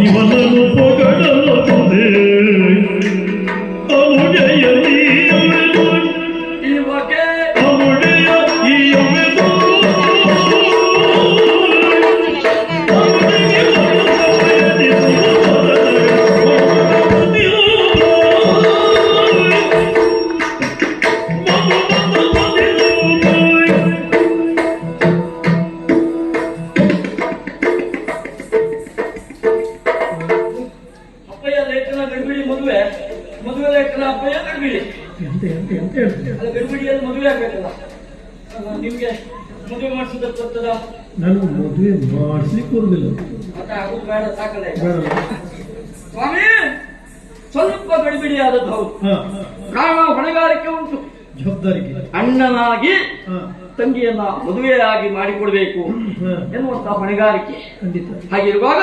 ಇವನನ್ನು ಪೊಗಡಲು ತಂದೆ ಅವುಡೆಯಲ್ಲಿ ಇವಾಗೆ ಅವುಡೆಯ ಈ ಅಮೆದು ಅಪ್ಪಯ್ಯ ಲೇಖನ ಗಡಿಬಿಡಿ ಮದುವೆ ಮದುವೆ ಲೇಖನ ಅಪ್ಪಯ್ಯ ಗಡಿಬಿಡಿ ಅದು ಗಡಿಬಿಡಿಯಲ್ಲಿ ಮದುವೆ ಆಗ್ಬೇಕಲ್ಲ ನಿಮ್ಗೆ ಮದುವೆ ಮಾಡಿಸೋದಕ್ಕೆ ಬರ್ತದ ನಾನು ಮದುವೆ ಮಾಡಿಸ್ಲಿಕ್ಕೆ ಬರುದಿಲ್ಲ. ಮತ್ತೆ ಆಗುದು ಬೇಡ ಸಾಕಲ್ಲ ಬೇಡ. ಸ್ವಾಮಿ ಸ್ವಲ್ಪ ಗಡಿಬಿಡಿ ಆದದ್ದು ಹೌದು. ಕಾರಣ ಹೊಣೆಗಾರಿಕೆ ಉಂಟು. ಜವಾಬ್ದಾರಿಗೆ ಅಣ್ಣನಾಗಿ ಹಾ ತಂಗಿಯನ್ನ ಮದುವೆಯಾಗಿ ಮಾಡಿಕೊಡ್ಬೇಕು ಹಾ ಎನ್ನುವಂತ ಹೊಣೆಗಾರಿಕೆ. ಖಂಡಿತ. ಹಾಗಿರುವಾಗ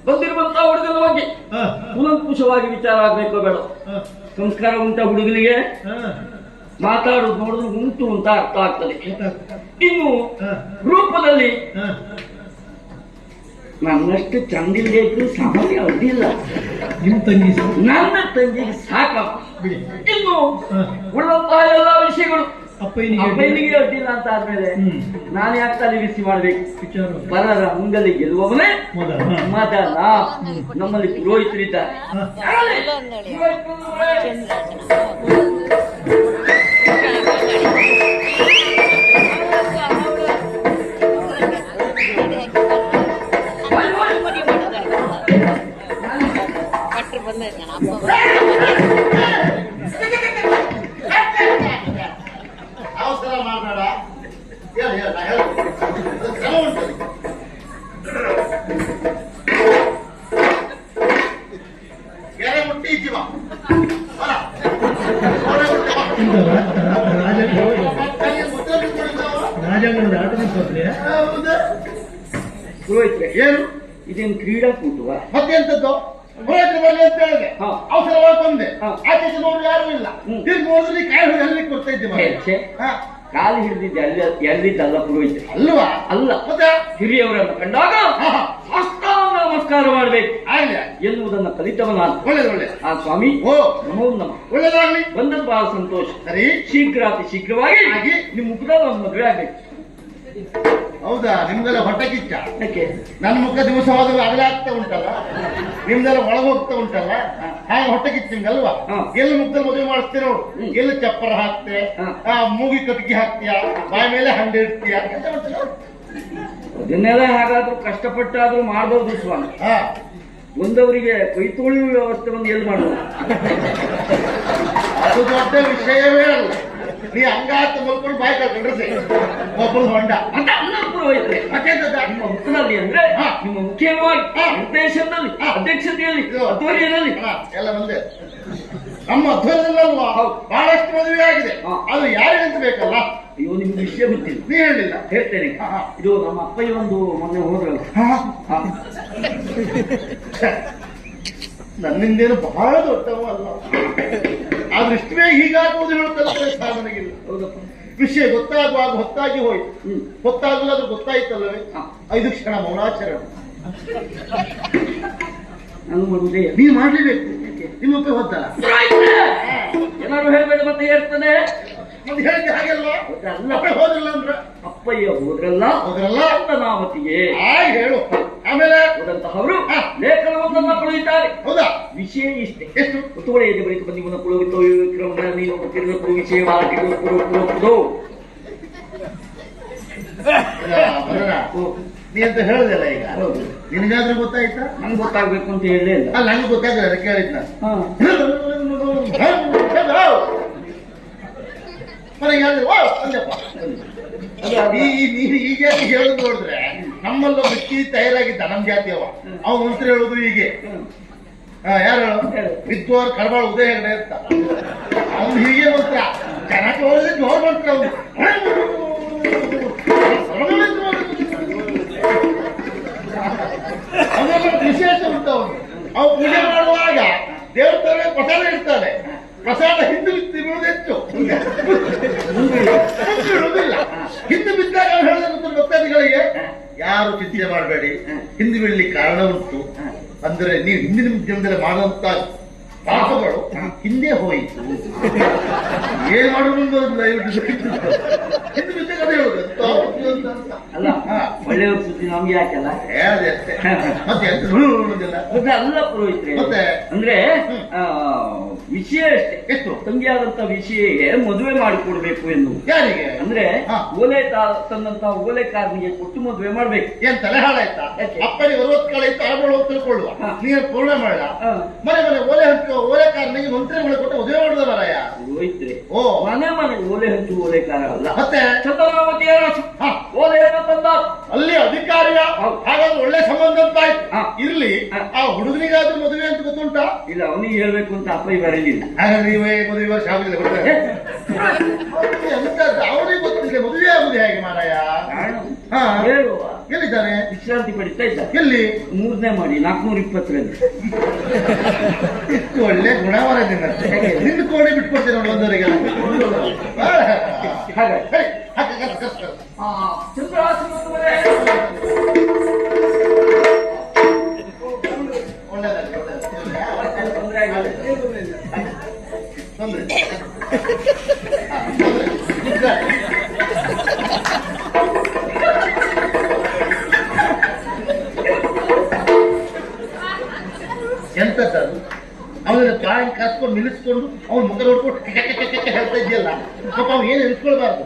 ಬಂದಿರುವಂತಹ ಹುಡುಗನ ಬಗ್ಗೆ ಹಾ ಕೂಲಂಕುಷವಾಗಿ ವಿಚಾರ ಆಗ್ಬೇಕು ಬೇಡ. ಹಾ ಸಂಸ್ಕಾರ ಉಂಟ ಹುಡುಗನಿಗೆ, ಹಾ ಮಾತಾಡುದು ನೋಡಿದ್ರು ಉಂಟು ಅಂತ ಅರ್ಥ ಆಗ್ತದೆ. ಗೊತ್ತಾಗ್ತದೆ. ಇನ್ನು ಹಾ ರೂಪದಲ್ಲಿ ಹಾ ನನ್ನಷ್ಟು ಚಂದಿಲ್ಬೇಕು ಸಾಮಾನ್ಯ ಅಡ್ಡಿಲ್ಲ, ನಿಮ್ಮ ತಂಗಿ ಸಹ ನನ್ನ ತಂಗಿಗೆ ಸಾಕಪ್ಪ. ಬಿಡಿ. ಇನ್ನು ಹಾ ಉಳಿದಂತಹ ಎಲ್ಲಾ ವಿಷಯಗಳು ಅಪ್ಪಯ್ಯನಿಗೆ ಅಪ್ಪನಿಗೆ ಅಡ್ಡಿಲ್ಲ ಅಂತ ಆದ್ಮೇಲೆ ನಾನು ಯಾಕೆ ತಲೆ ಬಿಸಿ ಮಾಡ್ಬೇಕು? ವಿಚಾರ ಪರರ ಮುಂದಲ್ಲಿ ಗೆಲ್ಲುವವನೇ ಮೊದಲ ಮದನ. ನಮ್ಮಲ್ಲಿ ಪುರೋಹಿತರಿದ್ದಾರೆ. ಅವಸರ ಮಾಡಬೇಡ. ಕ್ರಮ ಉಂಟು. ಗೆರೆ ಮುಟ್ಟಿ ಜೀವ ಬರ. ರಾಜಾಂಗಣದ ಆಟದ ಸ್ಪರ್ಧೆ ಪುರೋಹಿತ್ರೆ, ಏನು ಇದೇನು ಕ್ರೀಡಾಕೂಟವಾ? ಮತ್ತೆಂತದ್ದು? ಪುರೋಹಿತರ ಬರಲಿ ಅಂತ ಹೇಳಿದೆ. ಹಾ. ಅವಸರವಾಗಿ ಬಂದೆ. ಹಾ. ಆಚೆ ನೋಡು ಯಾರು ಇಲ್ಲ. ತಿರ್ಗಿ ನೋಡಿದ್ರೆ ಕಾಯಿ ಹೊಡೆ ಹಲ್ಲಿಗೆ ಕೊಡ್ತಾ ಇದ್ದೆ ಮಗ. ಛೆ, ಹಾ. ಕಾಲು ಹಿಡಿದಿದ್ದೆ ಎಲ್ಲಿದ್ದಲ್ಲ ಪುರೋಹಿತ್ರೆ. ಅಲ್ವಾ? ಅಲ್ಲ, ಮತ್ತೆ ಹಿರಿಯವರನ್ನು ಕಂಡಾಗ ಹಾ, ಹಾ. ಸಾಷ್ಟಾಂಗ ನಮಸ್ಕಾರ ಮಾಡಬೇಕು ಆಗ್ಲಿ ಎನ್ನುವುದನ್ನು ಕಲಿತವ ನಾನು. ಒಳ್ಳೇದು ಒಳ್ಳೇದು. ಆ ಸ್ವಾಮಿ ಓ ನಮೋ ನಮ. ಒಳ್ಳೇದಾಗ್ಲಿ. ಬಂದದ್ದು ಬಹಳ ಸಂತೋಷ. ಸರಿ. ಶೀಘ್ರಾತಿ ಶೀಘ್ರವಾಗಿ ಆಗಿ ನಿಮ್ಮ ಮುಖದಲ್ಲಿ ಒಂದು ಮದುವೆ ಆಗ್ಬೇಕು. ಹೌದಾ? ನಿಮ್ದೆಲ್ಲ ಹೊಟ್ಟೆ ಕಿಚ್ಚ. ಯಾಕೆ? ನನ್ನ ಮುಖ ದಿವಸ ಹೋದ್ರೆ ಅಗಲ ಆಗ್ತಾ ಉಂಟಲ್ಲ, ನಿಮ್ದೆಲ್ಲ ಒಳಗೋಗ್ತಾ ಉಂಟಲ್ಲ, ಹಾಗೆ ಹೊಟ್ಟೆ ಕಿಚ್ಚಂಗಲ್ವಾ? ಹಾ. ಎಲ್ಲಿ ಮುಖದಲ್ಲಿ ಮದುವೆ ಮಾಡಿಸ್ತೀರ ನೋಡು, ಎಲ್ಲಿ ಚಪ್ಪರ ಹಾಕ್ತೆ, ಹಾ. ಮೂಗಿ ಕಟ್ಟಿಗೆ ಹಾಕ್ತೀಯ, ಬಾಯಿ ಮೇಲೆ ಹಂಡೆ ಇಡ್ತೀಯ. ಅದನ್ನೆಲ್ಲ ಹಾಗಾದ್ರೂ ಕಷ್ಟಪಟ್ಟಾದ್ರೂ ಮಾಡಬಹುದು ಸ್ವಾಮಿ. ಹಾ, ಒಂದವರಿಗೆ ಕೈತೋಳುವ ವ್ಯವಸ್ಥೆಯನ್ನು ಎಲ್ಲಿ ಮಾಡೋದು? ಅದು ದೊಡ್ಡ ವಿಷಯವೇ ಅಲ್ಲ. ನೀ ಹಂಗಾತ ಮಲ್ಕೊಂಡು ಬಾಯಿ ಕಳ್ಕೊಂಡ್ರೆ ಒಬ್ಬರು ಹೊಂಡ ಅಂತ ಅಲ್ಲ ಪುರೋಹಿತ್ರೆ. ಮತ್ತೆಂತದ? ನಿಮ್ಮ ಮುಖದಲ್ಲಿ ಅಂದ್ರೆ ಹಾ. ನಿಮ್ಮ ಮುಖ್ಯವಾಗಿ ಹಾ. ನಿರ್ದೇಶನದಲ್ಲಿ, ಹಾ. ಅಧ್ಯಕ್ಷತೆಯಲ್ಲಿ, ಇದು. ಅಧ್ವರ್ಯದಲ್ಲಿ ಹಾ, ಎಲ್ಲ ಒಂದೇ. ನಮ್ಮ ಅಧ್ವರದಲ್ಲಲ್ವಾ ಹೌದು. ಬಹಳಷ್ಟು ಮದುವೆ ಆಗಿದೆ. ಹಾ. ಅದು ಯಾರಿಗಂತ ಬೇಕಲ್ಲ. ಅಯ್ಯೋ, ನಿಮ್ಗೆ ವಿಷಯ ಗೊತ್ತಿಲ್ಲ. ನೀ ಹೇಳಿಲ್ಲ. ಹೇಳ್ತೇನೆ. ಹಾ, ಹಾ. ಇದು ನಮ್ಮ ಅಪ್ಪಯ್ಯ ಒಂದು ಮೊನ್ನೆ ಹೋದ್ರಲ್ಲ. ಹಾ. ಹಾ. ನನ್ನಿಂದೇನು ಬಹಳ ದೊಡ್ಡವ ಅಲ್ಲ, ಆದ್ರೆ ಇಷ್ಟು ಬೇಗ ಹೀಗಾಗುವುದು ಹೇಳುತ್ತಲ್ಲ ಸಾಧನೆಗಿಲ್ಲ. ಹೌದಪ್ಪ. ವಿಷಯ ಗೊತ್ತಾಗುವಾಗ ಹೊತ್ತಾಗಿ ಹೋಯ್ತು. ಹ್ಮ್. ಹೊತ್ತಾಗಲ್ಲ ಅದು ಗೊತ್ತಾಯ್ತಲ್ಲವೇ? ಹಾ. 5 ಕ್ಷಣ ಮೌನಾಚರಣೆ ನಾನು ಮಾಡುವುದೇ ನೀವು ಮಾಡ್ಲೇಬೇಕು. ನಿಮ್ಮ ಉಪಯೋಗ ಹೊತ್ತಲ್ಲ. ಏನಾದ್ರು ಹೇಳ್ಬೇಡ ಮತ್ತೆ ಹೇಳ್ತಾನೆ. ಮತ್ತೆ ಹೇಳಿದ್ದೆ ಹಾಗೆಲ್ವಾ? ಅದಲ್ಲ. ಅಪ್ಪ ಹೋದ್ರಲ್ಲ ಅಂದ್ರೆ ಅಪ್ಪಯ್ಯ ಹೋದ್ರಲ್ಲ ಹೋದ್ರಲ್ಲ ಅಂತ ನಾಮತಿಗೆ ಹಾಗೆ ಹೇಳು. ಆಮೇಲೆ ಹೋದಂತಹವರು ಹಾ. ಲೇಖನವೊಂದನ್ನು ಪಡೆಯುತ್ತಾರೆ. ಹೌದಾ? ವಿಷಯ ಇಷ್ಟೇ. ಎಷ್ಟು? ಒತ್ತುವರಿಯ ಬಳಿಕ ಬಂದು ಇವನ ಪುರೋಹಿತ ವಿಕ್ರಮ ನೀನು ಗೊತ್ತಿರಬೇಕು ವಿಷಯವಾಗಿ ಪುರೋಹಿತರು. ಬರೋಣ. ನೀ ಅಂತ ಹೇಳ್ದಲ್ಲ ಈಗ. ಹೌದು. ನಿನಗಾದ್ರೂ ಗೊತ್ತಾಯ್ತಾ? ನಂಗೆ ಗೊತ್ತಾಗ್ಬೇಕು ಅಂತ ಹೇಳಲೇ ಇಲ್ಲ. ಅಲ್ಲ, ನಂಗೆ ಗೊತ್ತಾಗಲ್ಲ, ಅದಕ್ಕೆ ಹೇಳಿದ್ ನಾನು. ಹಾ. ನೀನು ಈಗ ಹೇಳುದು ನೋಡಿದ್ರೆ ನಮ್ಮಲ್ಲ ಬಿಕ್ಕಿ ತಯಾರಾಗಿದ್ದ ನಮ್ ಜಾತಿಯವ. ಅವ ಮಂತ್ರಿ ಹೇಳುದು ಹೀಗೆ. ಯಾರು ವಿದ್ವಾರ್ ಕಡಬಾಳ ಉದಯ ಹೆಗಡೆ ಅಂತ ಅವ್ನು ಹೀಗೆ ಮಂತ್ರ ಚೆನ್ನಾಗಿ ಹೋದ್ರೆ ಜೋರ್ ಮಂತ್ರ ಅವನು. ಅವನೆಲ್ಲ ವಿಶೇಷ ಉಂಟು ಅವನು. ಅವ್ನು ಪೂಜೆ ಮಾಡುವಾಗ ದೇವ್ರ ತರ ಪ್ರಸಾದ ಇಡ್ತಾನೆ. ಪ್ರಸಾದ ಹಿಂದೆ ಬಿಡುವುದು ಹೆಚ್ಚು, ಬಿಡುವುದಿಲ್ಲ. ಹಿಂದೆ ಬಿದ್ದಾಗ ಹೇಳಿದ ಭಕ್ತಾದಿಗಳಿಗೆ ಯಾರು ಚಿಂತೆ ಮಾಡಬೇಡಿ, ಹಿಂದೆ ಬೀಳಲಿಕ್ಕೆ ಕಾರಣ ಉಂಟು. ಅಂದ್ರೆ ನೀವು ಹಿಂದಿನ ಜನ್ಮದಲ್ಲಿ ಮಾಡುವಂತ ಪಾಪಗಳು ಹಿಂದೆ ಹೋಯಿತು. ಏನ್ ಮಾಡೋದು ದಯವಿಟ್ಟು ಹಿಂದೆ ಬಿದ್ದ ಕಥೆ ಹೇಳುದು ಅಂತ. ಅಲ್ಲ ಒಳ್ಳೆಯ ಸುದ್ದಿ ನಮ್ಗೆ ಯಾಕೆಲ್ಲ ಹೇಳದೆ ಅಷ್ಟೇ. ಮತ್ತೆ ಎಂತ ಸುಳ್ಳುದಿಲ್ಲ. ಮತ್ತೆ ಅಲ್ಲ ಪುರೋಹಿತ್ರೆ, ಮತ್ತೆ ಅಂದ್ರೆ ವಿಷಯ ಅಷ್ಟೇ. ಎಷ್ಟು ತಂಗಿಯಾದಂತ ವಿಷಯಗೆ ಮದುವೆ ಮಾಡಿಕೊಡ್ಬೇಕು ಎಂದು. ಯಾರಿಗೆ? ಅಂದ್ರೆ ಹಾ. ಓಲೆ ತಂದಂತ ಓಲೆಕಾರನಿಗೆ ಕೊಟ್ಟು ಮದುವೆ ಮಾಡ್ಬೇಕು. ಏನ್ ತಲೆ ಹಾಳಾಯ್ತಾ? ಯಾಕೆ? ಅಪ್ಪನಿಗೆ 60 ಕಳೆಯಿತು ಆಳ್ಗಳು ತಿಳ್ಕೊಳ್ಳುವ. ಹಾ. ನೀನು ಪೂರ್ಣ ಮಾಡಲ್ಲ. ಹಾ. ಮನೆ ಮನೆ ಓಲೆ ಹಂಚುವ ಓಲೆಕಾರನಿಗೆ ಮಂತ್ರಿಗಳು ಕೊಟ್ಟು ಮದುವೆ ಮಾಡುದ ಮಾರಾಯ. ಪುರೋಹಿತ್ರೆ, ಓ ಮನೆ ಓಲೆ ಹಂಚು ಓಲೆಕಾರ ಅಲ್ಲ. ಮತ್ತೆ ಚಂದ್ರವತಿಯ ಹಾ. ಓಲೆಯನ್ನು ತಂದ ಅಲ್ಲಿ ಅಧಿಕಾರಿಯ ಹೌದು. ಹಾಗಾದ್ರೆ ಒಳ್ಳೆ ಸಂಬಂಧ ಅಂತ ಆಯ್ತು. ಹಾ. ಇರ್ಲಿ, ಹಾ. ಆ ಹುಡುಗನಿಗಾದ್ರೂ ಮದುವೆ ಅಂತ ಗೊತ್ತುಂಟಾ? ಇಲ್ಲ, ಅವನಿಗೆ ಹೇಳ್ಬೇಕು ಅಂತ ಅಪ್ಪ ಬರಲಿಲ್ಲ. ಹಾಗಾದ್ರೆ ಇವೇ ಮದುವೆ ವರ್ಷ ಆಗುದಿಲ್ಲ ಗೊತ್ತಾ? ಎಂತದ್ದು ಅವನಿಗೆ ಗೊತ್ತಿಲ್ಲ ಮದುವೆ ಆಗುದು ಹೇಗೆ ಮಾರಾಯ? ಹಾ. ಹೇಳುವ ಎಲ್ಲಿದ್ದಾನೆ? ವಿಶ್ರಾಂತಿ ಪಡಿತಾ ಇದ್ದ. ಎಲ್ಲಿ? 3ನೇ ಮಾಡಿ 420ರಲ್ಲಿ. ಇಷ್ಟು ಒಳ್ಳೆ ಗುಣವರ ನಿನ್ನ ಕೋಣೆ ಬಿಟ್ಕೊಡ್ತೇನೆ ನೋಡಿ ಒಂದವರಿಗೆ. ಹಾಗೆ ಎಂತದ್ದು ಅವನ ಕಾಯಿ ಕಾಸ್ಕೊಂಡು ನಿಲ್ಲಿಸ್ಕೊಂಡು ಅವ್ನ ಮುಖ ನೋಡ್ಕೊಂಡು ಹೇಳ್ತಾ ಇದೆಯಲ್ಲ, ಪಾಪ ಅವ್ನು ಏನು ಎನ್ಸ್ಕೊಳ್ಬಾರ್ದು.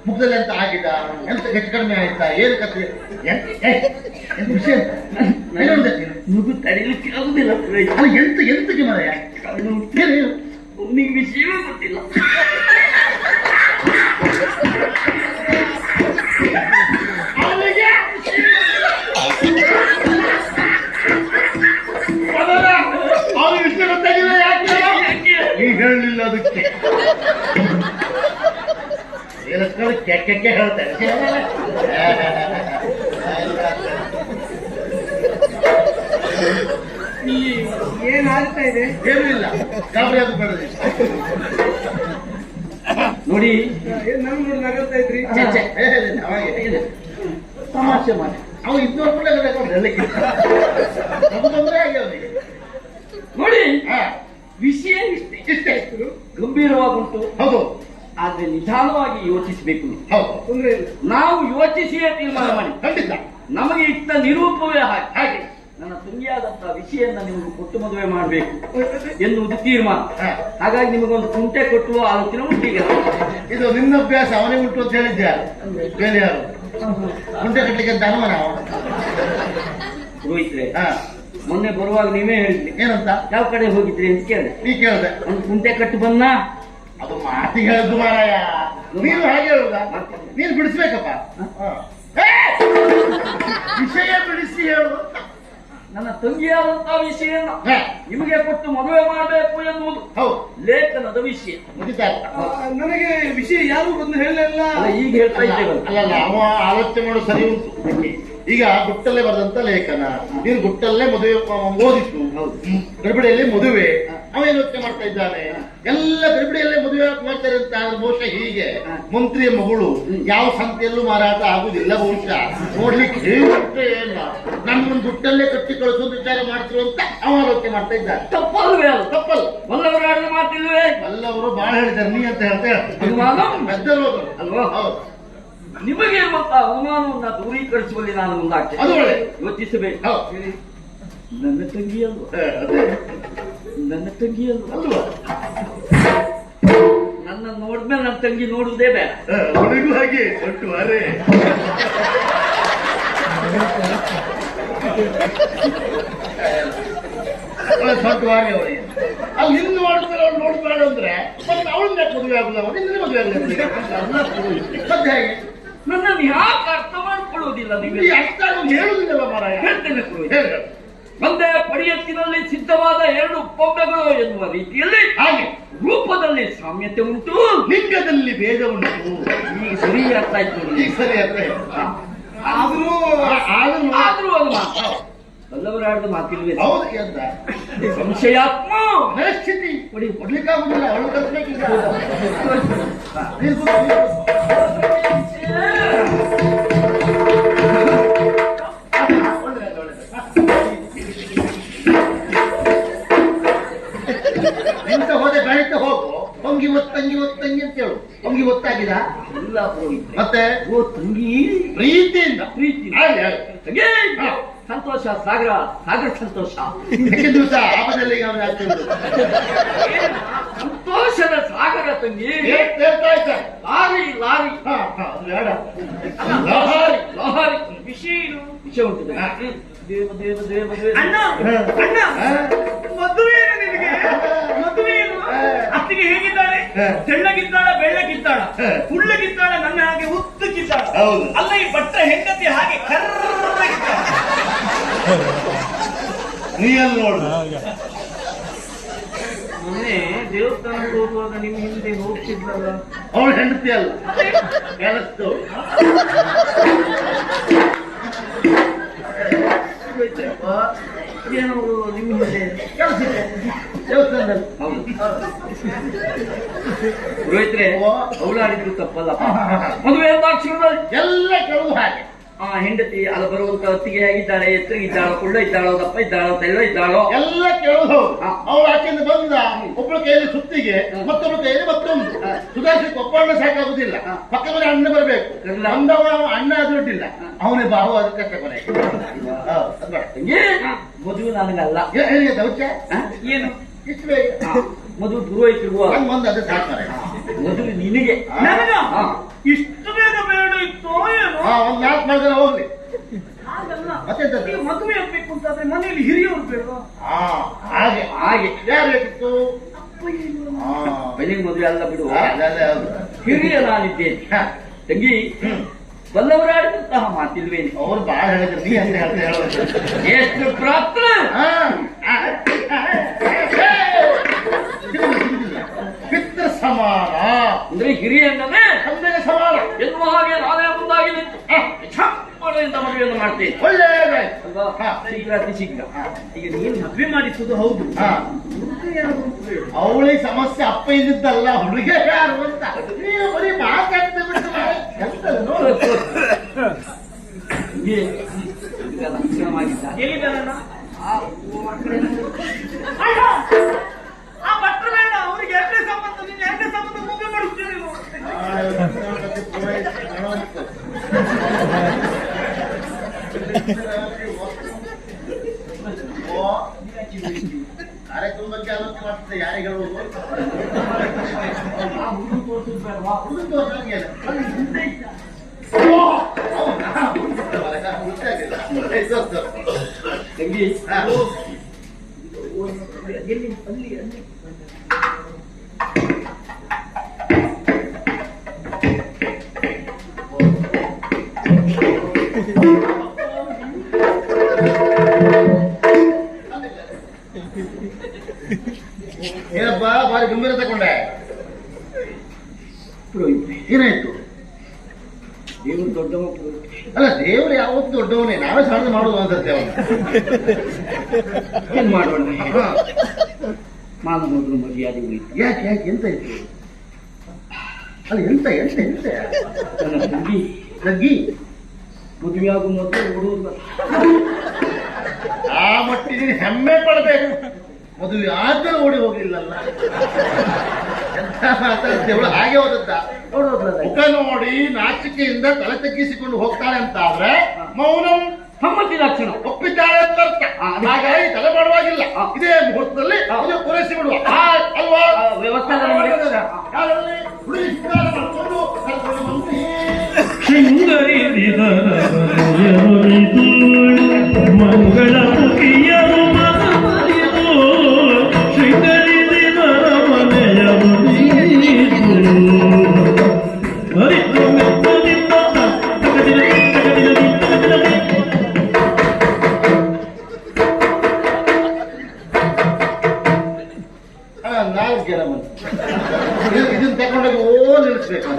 ಮುಖದಲ್ಲಿ ಎಂತ ಆಗಿದ, ಎಂತ ಹೆಚ್ಚು ಕಡಿಮೆ ಆಯ್ತಾ, ಏನು ಕಥೆ, ಎಂತ ವಿಷಯ ನುಗ್ಗು ತಡೀಲಿಕ್ಕೆ ಆಗುದಿಲ್ಲ. ಎಂತಕ್ಕೆ ಮರ ಏನು ನಿಂಗೆ ವಿಷಯವೇ ಗೊತ್ತಿಲ್ಲ. ಅವನ ವಿಷಯ ಗೊತ್ತಾಗಿಲ್ಲ. ಯಾಕೆ ಈಗ ಹೇಳಲಿಲ್ಲ? ಅದಕ್ಕೆ ಕೆಕ್ಕೆ ಹೇಳ್ತಾರೆ. ಏನಾಗ್ತಾ ಇದೆ? ಏನೂ ಇಲ್ಲ, ಗಾಬರಿ ಅದು ಬೇಡದಿ. ನೋಡಿ, ನಮ್ ನೋಡಿ ನಗರ್ತಾ ಇದ್ರಿ. ತಮಾಷೆ ಮಾಡಿ ಅವ ಇದ್ದವ್ರು ಕೂಡ ತೊಂದರೆ ಆಗಿ ಅವನಿಗೆ. ನೋಡಿ, ಹಾ, ವಿಷಯ ಇಷ್ಟೇ ಇಷ್ಟೇ ಗಂಭೀರವಾಗುಂಟು. ಹೌದು, ಆದ್ರೆ ನಿಧಾನವಾಗಿ ಯೋಚಿಸಬೇಕು. ಹೌದು, ತೊಂದ್ರೆ ಇಲ್ಲ. ನಾವು ಯೋಚಿಸಿಯೇ ತೀರ್ಮಾನ ಮಾಡಿ. ಖಂಡಿತ ನಮಗೆ ಇಷ್ಟ ನಿರೂಪವೇ ಹಾಗೆ. ನನ್ನ ತಂಗಿಯಾದಂತಹ ವಿಷಯನ್ನ ನಿಮಗೆ ಕೊಟ್ಟು ಮದುವೆ ಮಾಡಬೇಕು ಎನ್ನುವುದು ತೀರ್ಮಾನ. ಹಾ. ಹಾಗಾಗಿ ನಿಮಗೊಂದು ಕುಂಟೆ ಕೊಟ್ಟು ಆಲೋಚನೆ ಉಂಟೀಗ. ಇದು ನಿನ್ನ ಅಭ್ಯಾಸ, ಅವನಿಗೆ ಉಂಟು ಅಂತ ಹೇಳಿದ್ದೆ ಯಾರು? ಬೇರೆ ಯಾರು? ಮುಂದೆ ಕಟ್ಟಲಿಕ್ಕೆ ಅಂತ ಅನುಮಾನ. ರೋಹಿತ್ರೆ, ಹಾ, ಮೊನ್ನೆ ಬರುವಾಗ ನೀವೇ ಹೇಳಿದ್ರಿ. ಏನಂತ? ಯಾವ ಕಡೆ ಹೋಗಿದ್ರಿ ಅಂತ ಕೇಳಿದೆ. ನೀ ಕೇಳ್ದೆ, ಒಂದು ಕುಂಟೆ ಕಟ್ಟು ಬಂದ. ಅದು ಮಾತಿಗೆ ಹೇಳಿದ್ದು ಮಾರಾಯ. ನೀನು ಹಾಗೆ ಹೇಳುದ? ನೀನು ಬಿಡಿಸ್ಬೇಕಪ್ಪ. ಹಾ. ವಿಷಯ ಬಿಡಿಸಿ ಹೇಳು. ನನ್ನ ತಂಗಿಯಾದಂತಹ ವಿಷಯನ ಹಾ, ನಿಮಗೆ ಕೊಟ್ಟು ಮದುವೆ ಮಾಡಬೇಕು ಎನ್ನುವುದು ಹೌದು, ಲೇಖನದ ವಿಷಯ. ಮುಗಿತಾ ಇಲ್ಲ. ನನಗೆ ವಿಷಯ ಯಾರು ಬಂದು ಹೇಳಲಿಲ್ಲ. ಅಲ್ಲ, ಈಗ ಹೇಳ್ತಾ ಇದ್ದೇವೆ. ಅಲ್ಲಲ್ಲ, ಅವ ಆಲೋಚನೆ ಮಾಡೋ ಸರಿ ಉಂಟು. ಈಗ ಗುಟ್ಟಲ್ಲೇ ಬರೆದಂತ ಲೇಖನ, ನೀನು ಗುಟ್ಟಲ್ಲೇ ಮದುವೆ ಓದಿತ್ತು. ಗರ್ಭಿಣಿಯಲ್ಲಿ ಮದುವೆ, ಅವೇನು ಯೋಚನೆ ಮಾಡ್ತಾ ಇದ್ದಾನೆ? ಎಲ್ಲ ಗರ್ಭಿಣಿಯಲ್ಲೇ ಮದುವೆ ಮಾಡ್ತಾರೆ ಅಂತ ಆದ್ರೆ ಬಹುಶಃ ಹೀಗೆ ಮಂತ್ರಿಯ ಮಗಳು ಯಾವ ಸಂತೆಯಲ್ಲೂ ಮಾರಾಟ ಆಗುದಿಲ್ಲ ಬಹುಶಃ. ನೋಡ್ಲಿಕ್ಕೆ ಇಲ್ಲ, ನಮ್ಮನ್ನು ಗುಟ್ಟಲ್ಲೇ ಕಟ್ಟಿ ಕಳಿಸೋ ವಿಚಾರ ಮಾಡ್ತಿರು ಅಂತ ಅವ ಆಲೋಚನೆ ಮಾಡ್ತಾ ಇದ್ದಾನೆ. ತಪ್ಪಲ್ವೇ? ಅದು ತಪ್ಪಲ್ಲ. ಬಲ್ಲವರಾಡಿದ ಮಾತಿಲ್ವೇ? ಎಲ್ಲವರು ಬಹಳ ಹೇಳಿದ್ದಾರೆ, ನೀ ಅಂತ ಹೇಳ್ತಾ ಅನುಮಾನ ಗದ್ದಲು ಅಲ್ವಾ? ಹೌದು, ನಿಮಗೆ ಇರುವಂತಹ ಅವಮಾನವನ್ನ ದೂರೀಕರಿಸುವಲ್ಲಿ ನಾನು ಮುಂದಾಗ್ತೇನೆ. ಅದು ಒಳ್ಳೆ ಯೋಚಿಸಬೇಕು. ಹೌದು, ನನ್ನ ತಂಗಿ ಅಲ್ವಾ? ಅದೇ ನನ್ನ ತಂಗಿ ಅಲ್ವಾ? ಅಲ್ವಾ? ನನ್ನ ನೋಡಿದ್ಮೇಲೆ ನನ್ನ ತಂಗಿ ನೋಡುವುದೇ ಬೇಡ. ಅವನಿಗೂ ಹಾಗೆ ಒಟ್ಟು ಅರೆ ಸ್ವಂತವಾಗಿ ಅವರಿಗೆ ಅಲ್ಲಿ ನಿನ್ನ ನೋಡಿದ್ರೆ ಅವ್ಳು ನೋಡ್ಬೇಡ ಅಂದ್ರೆ ಮತ್ತೆ ಅವಳನ್ನ ಮದುವೆ ಆಗುಲ್ಲ, ನಿನ್ನ ಮದುವೆ ಆಗಲಿ. ಮತ್ತೆ ಹೇಗೆ ನನ್ನನ್ನು ಯಾಕೆ ಅರ್ಥ ಮಾಡಿಕೊಳ್ಳುವುದಿಲ್ಲ ಈ ನೀವು? ಅರ್ಥ ಹೇಳುವುದಿಲ್ಲ ಮಾರಾಯ. ಹೇಳ್ತೇನೆ ಪುರೋಹಿತ. ಹೇಳು. ಒಂದೇ ಪಡಿಯತ್ತಿನಲ್ಲಿ ಸಿದ್ಧವಾದ 2 ಕೊಂಬೆಗಳು ಎನ್ನುವ ರೀತಿಯಲ್ಲಿ ಹಾಗೆ ರೂಪದಲ್ಲಿ ಸಾಮ್ಯತೆ ಉಂಟು, ಲಿಂಗದಲ್ಲಿ ಭೇದ ಉಂಟು. ಈಗ ಸರಿ ಅರ್ಥ ಆಯ್ತು ನೋಡಿ. ಈಗ ಸರಿ ಅರ್ಥ ಆದ್ರೂ ಆದ್ರೂ ಅದು ಮಾತು ಬಲ್ಲವರಾಡಿದ ಮಾತಿಲ್ವೇ? ಹೌದು ಅಂತ ಸಂಶಯಾತ್ಮ ಪರಿಸ್ಥಿತಿ ಕೊಡ್ಲಿಕ್ಕಾಗುದಿಲ್ಲ. ಅವಳು ಕಲಿಸ್ಬೇಕೀಗ. ಅಂಗಿ ಒತ್ತಂಗಿ ಒತ್ತಂಗಿ ಅಂತ ಹೇಳು. ಅಂಗಿ ಒತ್ತಾಗಿದ ಇಲ್ಲ ಪುರೋಹಿತ. ಮತ್ತೆ ಓ ತಂಗಿ ಪ್ರೀತಿಯಿಂದ ಪ್ರೀತಿ ಹಾಗೆ ಹೇಳು. ತಂಗಿ ಸಂತೋಷ ಸಾಗರ ಸಾಗರ ಸಂತೋಷ ಹೆಚ್ಚಿನ ದಿವಸ ಆಪದಲ್ಲಿ ಅವನು ಆಗ್ತಿರೋದು ಸಂತೋಷದ ಸಾಗರ ತಂಗಿ. ಹೇಳ್ತಾ ಇದ್ದಾರೆ. ಲಾರಿ ಲಾರಿ ಹಾ ಹಾ ಬೇಡ ಲಹಾರಿ ಲಹಾರಿ ವಿಷಯ ವಿಷಯ ಉಂಟು ತಂಗಿ. ದೇವ ದೇವ ದೇವ ದೇವ ಅಣ್ಣ ಅಣ್ಣ ಮದುವೆ ಏನು ನಿನಗೆ? ಮದುವೆ ಏನು? ಅತ್ತಿಗೆ ಹೇಗಿದ್ದಾಳೆ? ತೆಳ್ಳಗಿದ್ದಾಳ ಬೆಳ್ಳಗಿದ್ದಾಳ ಕುಳ್ಳಗಿದ್ದಾಳ ನನ್ನ ಹಾಗೆ ಉದ್ದಕ್ಕಿದ್ದಾಳ? ಹೌದು. ಅಲ್ಲ ಈ ಭಟ್ರ ಹೆಂಡತಿ ಹಾಗೆ ಕರ್ರಗಿದ್ದಾಳ. ನೀಯಲ್ಲಿ ನೋಡು. ಮೊನ್ನೆ ದೇವಸ್ಥಾನಕ್ಕೆ ಹೋಗುವಾಗ ನಿಮ್ಮ ಹಿಂದೆ ಹೋಗ್ತಿದ್ಲಲ್ಲ, ಅವಳು ಹೆಂಡತಿ ಅಲ್ಲ ಕೆಲಸದವಳು. ಏನೋ ನಿಮ್ಮ ಹಿಂದೆ ಕೆಲಸ ಇದೆ ದೇವಸ್ಥಾನದಲ್ಲಿ. ಪುರೋಹಿತ್ರೆ ಅವಳಾಡಿದ್ರು ತಪ್ಪಲ್ಲ. ಮದುವೆ ಅಂದಾಕ್ಷರದಲ್ಲಿ ಎಲ್ಲ ಕೇಳುದು ಹಾಗೆ. ಆ ಹೆಂಡತಿ ಅಲ್ಲಿ ಬರುವಂತ ಹೊತ್ತಿಗೆ ಹೇಗಿದ್ದಾಳೆ, ಎತ್ತಗಿದ್ದಾಳೋ, ಕುಳ್ಳ ಇದ್ದಾಳೋ, ದಪ್ಪ ಇದ್ದಾಳೋ, ತೆಳ್ಳ ಇದ್ದಾಳೋ ಎಲ್ಲ ಕೇಳುದು. ಅವಳು ಆಚೆಯಿಂದ ಬಂದ ಒಬ್ಬಳ ಕೈಯಲ್ಲಿ ಸುತ್ತಿಗೆ ಮತ್ತೊಬ್ಬಳ ಕೈಯಲ್ಲಿ ಮತ್ತೊಂದು ಸುಧಾರಿಸಿ ಒಬ್ಬರನ್ನ ಸಾಕಾಗುದಿಲ್ಲ. ಪಕ್ಕ ಮನೆ ಅಣ್ಣ ಬರ್ಬೇಕು. ಬಂದವ ಅಣ್ಣ ದುಡ್ಡಿಲ್ಲ, ಅವನೇ ಬಾವು ಅದಕ್ಕೆ ಕೊನೆ. ತಂಗಿ ಮದುವೆ ನನಗಲ್ಲ. ಹೇಳಿದೆ ದೌಚ ಏನು ಇಷ್ಟು ಬೇಗ ಮದುವೆ ಪುರೋಹಿತರಿಗೂ ನಂಗೆ ಬಂದು ಅದು ಸಾಕ್ತಾರೆ. ಮದುವೆ ನಿನಗೆ. ನನಗ ಹಾ. ಇಷ್ಟು ಬೇಗ ಬೇಡ ಇತ್ತೋ ಏನೋ? ಒಂದ್ 4 ಮಾಡಿದ್ರೆ ಹೋಗ್ಲಿ. ಹಾಗಲ್ಲ, ಮತ್ತೆಂತ ನೀವು ಮದುವೆ ಆಗ್ಬೇಕು ಅಂತಾದ್ರೆ ಮನೆಯಲ್ಲಿ ಹಿರಿಯವರು ಬೇಡವಾ? ಹಾಗೆ ಹಾಗೆ ಯಾರು ಬೇಕಿತ್ತು? ಬೆಳಿಗ್ಗೆ ಮದುವೆ ಅಲ್ಲ ಬಿಡು. ಅದೇ ಹೌದು. ಹಿರಿಯ ನಾನಿದ್ದೇನೆ ಹ. ತಂಗಿ. ಬಲ್ಲವರಾಡಿದಂತಹ ಮಾತಿಲ್ವೇನೆ? ಅವ್ರು ಬಾಳ ಹೇಳಿದ್ರು, ನೀ ಅಂತ ಹೇಳ್ತಾ ಹೇಳೋದು. ಎಷ್ಟು ಪ್ರಾರ್ಥನೆ ಪಿತೃ ಸಮಾನ ಅಂದ್ರೆ ಹಿರಿಯ ಅಂದ್ರೆ ತಂದೆಗೆ ಸಮಾನ ಎನ್ನುವ ಹಾಗೆ ನಾನೇ ಮುಂದಾಗಿ ನಿಂತು ಛಪ್ಪನೆಯಿಂದ ಮದುವೆಯನ್ನು ಮಾಡ್ತೇನೆ. ಒಳ್ಳೆಯದಾಯ್ತು. ಅಲ್ವಾ? ಶೀಘ್ರ ಅತಿ ಶೀಘ್ರ. ಈಗ ನೀನು ಮದುವೆ ಮಾಡಿಸುದು ಹೌದು, ಅವಳಿ ಸಮಸ್ಯೆ ಅಪ್ಪ ಇದ್ದಿದ್ದಲ್ಲ, ಹುಡುಗ ಯಾರು ಅಂತ ನೀವು ಬರೀ ಮಾತಾಡ್ತಾ ಬಿಟ್ಟು ನೋಡು. ಲಕ್ಷಣವಾಗಿದ್ದ ಎಲ್ಲಿದ್ದಾರಣ್ಣ? ಆ ಭಟ್ರ ಬೇಡ, ಅವ್ರಿಗೆ ಎರಡನೇ ಸಂಬಂಧ, ನೀನು ಎರಡನೇ ಸಂಬಂಧ ಮದುವೆ ಮಾಡಿಸ್ತೀರಿ. ಕಾರ್ಯಕ್ರಮಕ್ಕೆ ಆಲೋಚನೆ ಮಾಡ್ತಿದ್ದೆ, ಯಾರಿಗೆ ಹೇಳುವುದು? ತಂಗಿ ಏನಪ್ಪಾ ಬಾರಿ ಗಂಭೀರ ತಗೊಂಡೆ? ಏನಾಯ್ತು? ದೇವರು ದೊಡ್ಡ ಮಕ್ಕಳು. ಅಲ್ಲ, ದೇವರು ಯಾವತ್ತು ದೊಡ್ಡವನೇ, ನಾವೇ ಸಣ್ಣ ಮಾಡುದು ಅನ್ಸತ್ತೆ ಅವನು. ಏನ್ ಮಾಡೋಣ? ಮಾನ ಮೊದಲು ಮರ್ಯಾದೆ ಉಳಿತು. ಯಾಕೆ ಯಾಕೆ ಎಂತ ಇತ್ತು? ಅಲ್ಲ ಎಂತ ಎಂತ ಎಂತ ನನ್ನ ತಂಗಿ ನಗ್ಗಿ ಮದುವೆ ಆಗೋ ಮೊದಲು ಓಡುವುದಿಲ್ಲ. ಆ ಮಟ್ಟಿಗೆ ಹೆಮ್ಮೆ ಪಡಬೇಕು. ಮದುವೆ ಆದ್ಮೇಲೆ ಓಡಿ ಹೋಗ್ಲಿಲ್ಲಲ್ಲ. ಎಂತ ಮಾತಾಡ್ತೇವಳು? ಹಾಗೆ ಹೋದದ್ದ ಮುಖ ನೋಡಿ ನಾಚಿಕೆಯಿಂದ ತಲೆ ತಗ್ಗಿಸಿಕೊಂಡು ಹೋಗ್ತಾಳೆ ಅಂತ ಆದ್ರೆ ಮೌನಂ ಸಮ್ಮತಿ ಲಕ್ಷಣ. ಒಪ್ಪಿದ್ದಾಳೆ ಅಂತ ಅರ್ಥ. ಹಾಗಾಗಿ ತಲೆ ಮಾಡುವಾಗಿಲ್ಲ. ಇದೇ ಮುಹೂರ್ತದಲ್ಲಿ ಅದು ಪೂರೈಸಿ ಬಿಡುವ ಅಲ್ವಾ? ವ್ಯವಸ್ಥೆ ಯಾರಲ್ಲಿ ಹುಡುಗಿ ಶೃಂಗಾರ ಮಾಡ್ಕೊಂಡು ಕರ್ಕೊಂಡು ಬಂದು ಮಂಗಳ ಮುಖಿಯರು ಮನಮರಿದು ಶೃಂಗರಿದಿದರ ಮನೆಯ ನಾಲ್ಕು ಜನ ಬಂದು ಇದನ್ನ ತಗೊಂಡೋಗಿ ನಿಲ್ಲಿಸ್ಬೇಕು.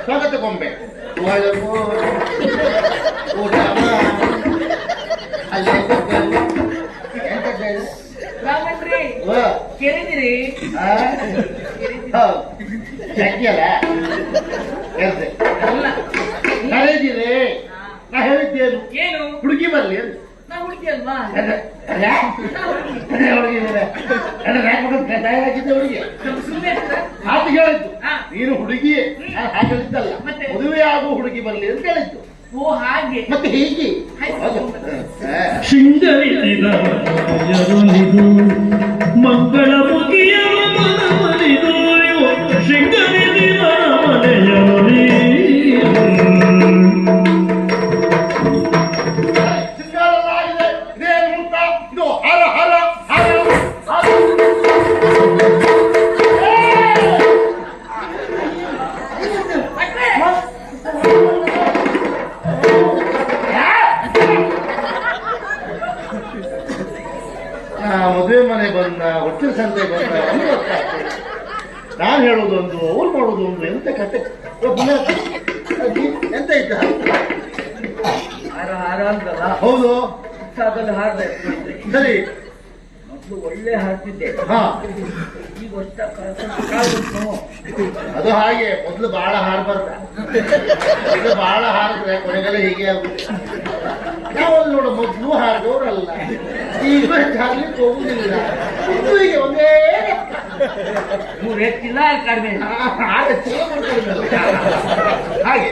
ಸ್ವಾಗತ ಗೊಂಬೆ ಊಟ ರಾಮಣ್ರಿ ಕೇಳಿದಿರಿ? ಅಲ್ಲ ಕರೆದಿರಿ. ನಾ ಹೇಳಿದ್ದೇನು? ಏನು ಹುಡುಗಿ ಬರ್ಲಿ ಅಂತ. ನಾ ಹುಡುಗಿ ಹುಡುಗಿ ಅಲ್ವಾ? ತಯಾರಾಗಿದ್ದೆ ಅವರಿಗೆ ಸುಮ್ಮನೆ ಹಾಗೆ ಹೇಳಿದ್ದು. ಹಾ. ನೀನು ಹುಡುಗಿ ನಾನು ಹಾಗೆ ಹೇಳಿದ್ದಲ್ಲ, ಮತ್ತೆ? ಮದುವೆ ಆಗುವ ಹುಡುಗಿ ಬರ್ಲಿ ಅಂತ ಹೇಳಿದ್ದು. ಓ ಹಾಗೆ. ಮತ್ತೆ ಹೀಗೆ ಶೃಂಗರಿಸಿದರೊಲಿದು ಮಂಗಳ ಮುಗಿಯಲು ಮನಮನಿದು ಶೃಂಗರಿಸಿದ ಮನೆಯೊಲಿ ಶೃಂಗಾರವಾಗಿದೆ. ಇದೇನು ಅಂತ ಇದು ಹರ ಹರ ಹರ ಹರ. ಮದುವೆ ಮನೆ ಬಂದ, ಹೊಟ್ಟಿನ ಸಂತೆ ಬಂದ, ಒಂದು ಗೊತ್ತಾಗ್ತದೆ. ನಾನು ಹೇಳೋದೊಂದು, ಅವ್ರು ಮಾಡೋದೊಂದು, ಎಂತ ಕತೆ ಎಂತ ಇದ್ದ? ಹಾರ ಹಾರ ಅಂತಲ್ಲ, ಹೌದು ಅದನ್ನು ಹಾರ್ದೆ ಸರಿ. ಮೊದಲು ಒಳ್ಳೆ ಹಾಡ್ತಿದ್ದೆ. ಹಾ, ಈಗ ವರ್ಷ ಕಾಲು ಅದು ಹಾಗೆ. ಮೊದಲು ಬಹಳ ಹಾರಬಾರ್ದ, ಈಗ ಬಹಳ ಹಾರಿದ್ರೆ ಕೊನೆಗೆಲ್ಲ ಹೀಗೆ ಆಗುತ್ತೆ. ನಾವಲ್ಲಿ ನೋಡು ಮೊದಲು ಹಾರಿದವರಲ್ಲ, ಈಗ ಹಾರ್ಲಿಕ್ಕೆ ಹೋಗುದಿಲ್ಲ. ಇದು ಹೀಗೆ ಒಂದೇ ಮೂರು ಹೆಚ್ಚಿಲ್ಲ ಕಡಿಮೆ. ಆಗ ಹಾಗೆ